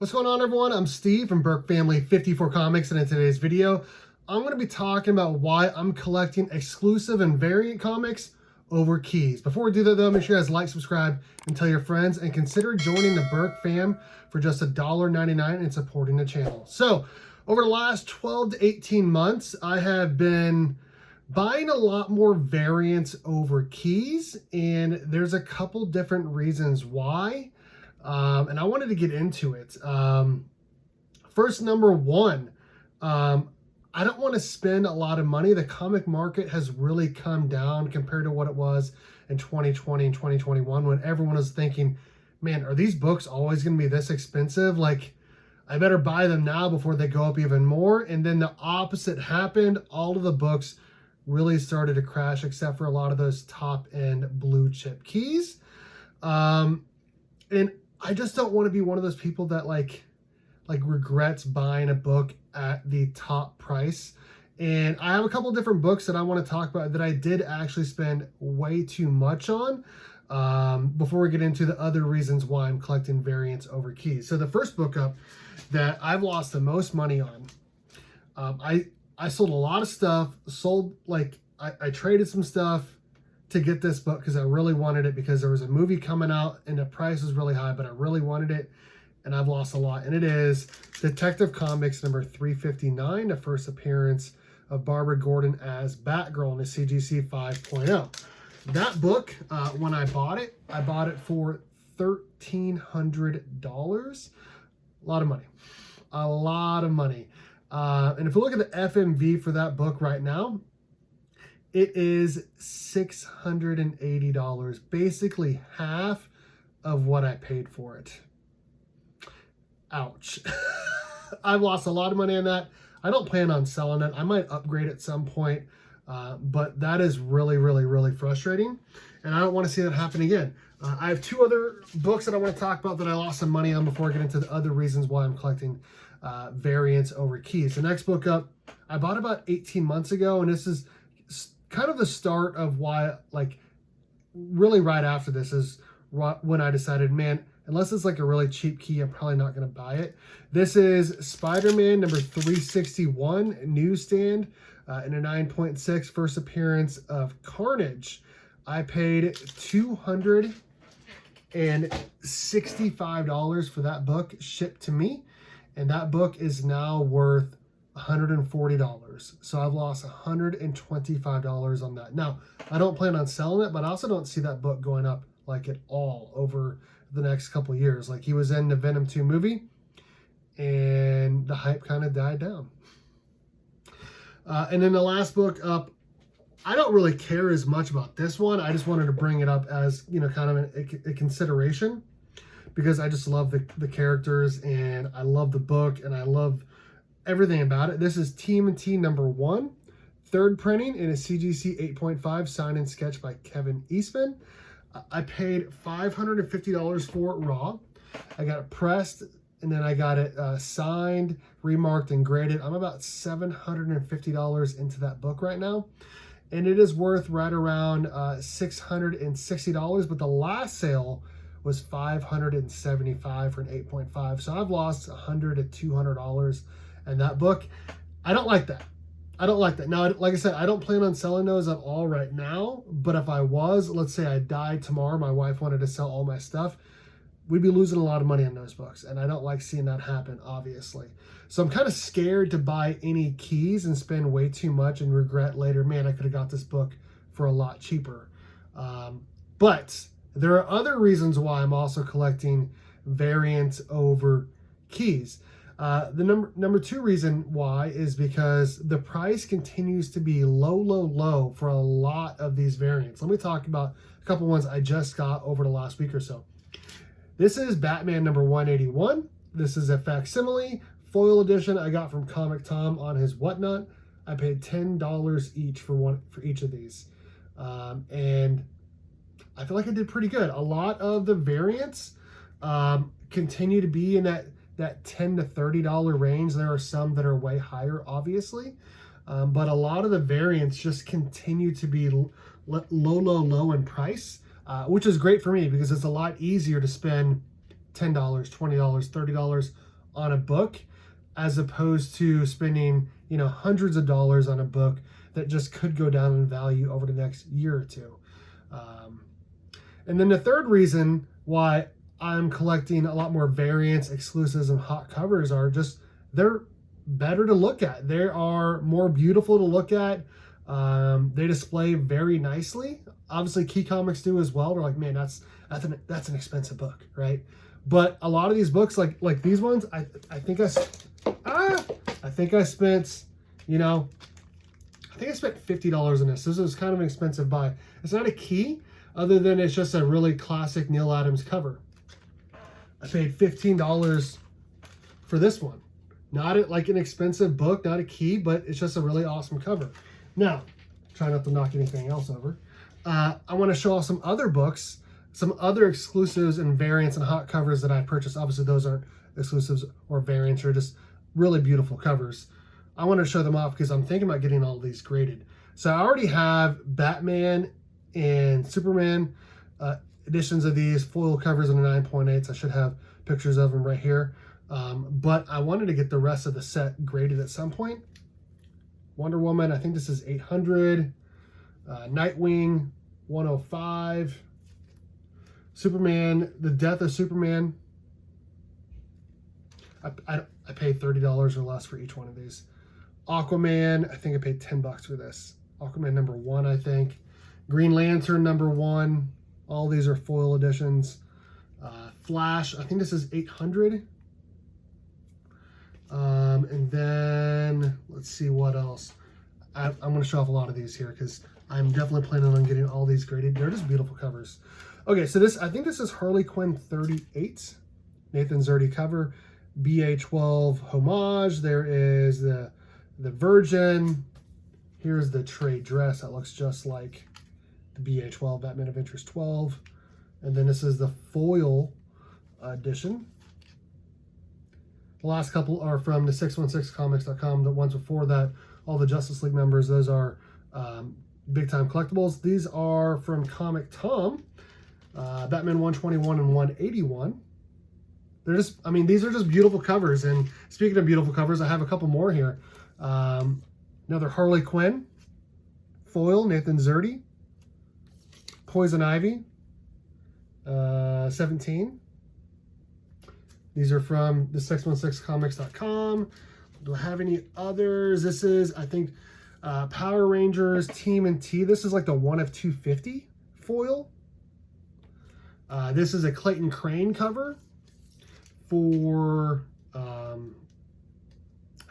What's going on, everyone? I'm Steve from Burke Family 54 Comics, and in today's video, I'm going to be talking about why I'm collecting exclusive and variant comics over keys. Before we do that, though, make sure you guys like, subscribe, and tell your friends, and consider joining the Burke fam for just $1.99 and supporting the channel. So, over the last 12 to 18 months, I have been buying a lot more variants over keys, and there's a couple different reasons why. And I wanted to get into it. First, number one, I don't want to spend a lot of money. The comic market has really come down compared to what it was in 2020 and 2021 when everyone was thinking, man, are these books always going to be this expensive? Like, I better buy them now before they go up even more. And then the opposite happened. All of the books really started to crash except for a lot of those top-end blue chip keys. And I just don't want to be one of those people that like regrets buying a book at the top price. And I have a couple different books that I want to talk about that I did actually spend way too much on before we get into the other reasons why I'm collecting variants over keys. So the first book up that I've lost the most money on, I sold a lot of stuff, I traded some stuff to get this book because I really wanted it because there was a movie coming out and the price was really high, but I really wanted it and I've lost a lot. And it is Detective Comics number 359, the first appearance of Barbara Gordon as Batgirl in the CGC 5.0. That book, when I bought it for $1,300. A lot of money. A lot of money. And if you look at the FMV for that book right now, it is $680, basically half of what I paid for it. Ouch. I've lost a lot of money on that. I don't plan on selling it. I might upgrade at some point, but that is really, really, really frustrating, and I don't want to see that happen again. I have two other books that I want to talk about that I lost some money on before I get into the other reasons why I'm collecting variants over keys. The next book up, I bought about 18 months ago, and this is kind of the start of why, like, really right after this is when I decided, man, unless it's like a really cheap key, I'm probably not going to buy it. This is Spider-Man number 361, newsstand, in a 9.6, first appearance of Carnage. I paid $265 for that book shipped to me, and that book is now worth $140. So I've lost $125 on that. Now, I don't plan on selling it, but I also don't see that book going up like at all over the next couple of years. Like, he was in the Venom 2 movie and the hype kind of died down. And then the last book up, I don't really care as much about this one. I just wanted to bring it up as, you know, kind of a consideration because I just love the characters and I love the book and I love everything about it. This is TMNT number 1, third printing in a CGC 8.5, signed and sketched by Kevin Eastman. I paid $550 for it raw. I got it pressed, and then I got it signed, remarked, and graded. I'm about $750 into that book right now, and it is worth right around $660, but the last sale was $575 for an 8.5, so I've lost $100 to $200. And that book, I don't like that. I don't like that. Now, like I said, I don't plan on selling those at all right now. But if I was, let's say I died tomorrow, my wife wanted to sell all my stuff, we'd be losing a lot of money on those books. And I don't like seeing that happen, obviously. So I'm kind of scared to buy any keys and spend way too much and regret later, man, I could have got this book for a lot cheaper. But there are other reasons why I'm also collecting variants over keys. The number two reason why is because the price continues to be low for a lot of these variants. Let me talk about a couple ones I just got over the last week or so. This is Batman number 181. This is a facsimile foil edition I got from Comic Tom on his Whatnot. I paid $10 each for each of these. And I feel like I did pretty good. A lot of the variants continue to be in that $10 to $30 range. There are some that are way higher, obviously, but a lot of the variants just continue to be low in price, which is great for me because it's a lot easier to spend $10, $20, $30 on a book, as opposed to spending, you know, hundreds of dollars on a book that just could go down in value over the next year or two. And then the third reason why I'm collecting a lot more variants, exclusives, and hot covers are just they're better to look at. They are more beautiful to look at. They display very nicely. Obviously, Key Comics do as well. They're like, man, that's an expensive book, right? But a lot of these books, like these ones, I think I spent, you know, I think I spent $50 on this. This is kind of an expensive buy. It's not a key, other than it's just a really classic Neal Adams cover. I paid $15 for this one. Not like an expensive book, not a key, but it's just a really awesome cover. Now, try not to knock anything else over. I want to show off some other books, some other exclusives and variants and hot covers that I purchased. Obviously, those aren't exclusives or variants, or just really beautiful covers. I want to show them off because I'm thinking about getting all of these graded. So I already have Batman and Superman editions of these foil covers in the 9.8s. I should have pictures of them right here. But I wanted to get the rest of the set graded at some point. Wonder Woman, I think this is 800. Nightwing, 105. Superman, The Death of Superman. I paid $30 or less for each one of these. Aquaman, I think I paid $10 for this. Aquaman #1, I think. Green Lantern #1. All these are foil editions. Flash, I think this is 800. And then let's see what else. I'm going to show off a lot of these here because I'm definitely planning on getting all these graded. They're just beautiful covers. Okay, so I think this is Harley Quinn 38. Nathan Zerdy cover. BA12 homage. There is the Virgin. Here's the trade dress that looks just like the BA12, Batman Adventures 12. And then this is the foil edition. The last couple are from the 616comics.com. The ones before that, all the Justice League members, those are big time collectibles. These are from Comic Tom, Batman 121 and 181. They're just, I mean, these are just beautiful covers. And speaking of beautiful covers, I have a couple more here. Another Harley Quinn foil, Nathan Zerdy. Poison Ivy, 17. These are from the 616comics.com. Do I have any others? This is, I think, Power Rangers TMNT. This is like the 1 of 250 foil. This is a Clayton Crane cover for, I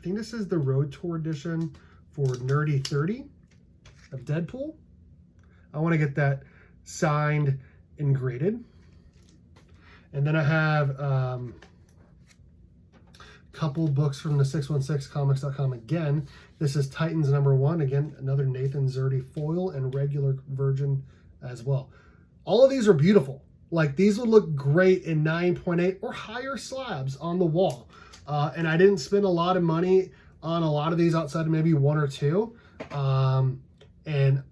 think this is the Road Tour edition for Nerdy 30 of Deadpool. I want to get that signed and graded. And then I have a couple books from the 616comics.com again. This is Titans #1. Again, another Nathan Zerdy foil and regular Virgin as well. All of these are beautiful. Like, these would look great in 9.8 or higher slabs on the wall. And I didn't spend a lot of money on a lot of these outside of maybe one or two. And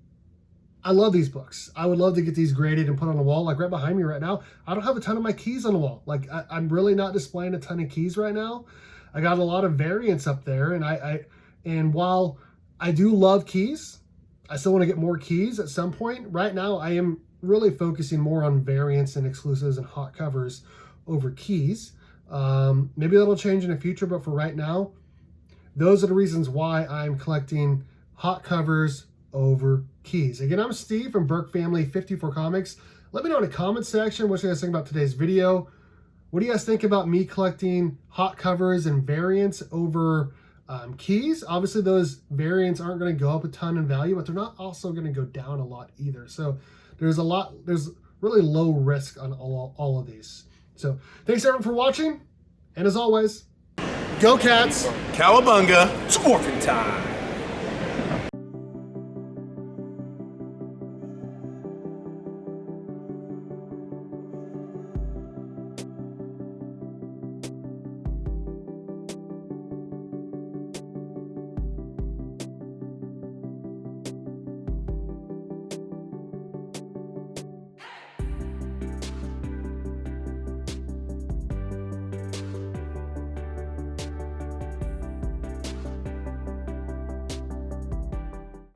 I love these books. I would love to get these graded and put on the wall. Like right behind me right now, I don't have a ton of my keys on the wall. Like I'm really not displaying a ton of keys right now. I got a lot of variants up there, and while I do love keys, I still want to get more keys at some point. Right now, I am really focusing more on variants and exclusives and hot covers over keys. Maybe that'll change in the future, but for right now, those are the reasons why I'm collecting hot covers over keys. Again, I'm Steve from Burke Family 54 Comics. Let me know in the comment section what you guys think about today's video. What do you guys think about me collecting hot covers and variants over keys? Obviously, those variants aren't going to go up a ton in value, but they're not also going to go down a lot either. So there's really low risk on all of these. So thanks everyone for watching. And as always, go Cats! Cowabunga! It's morphin' time!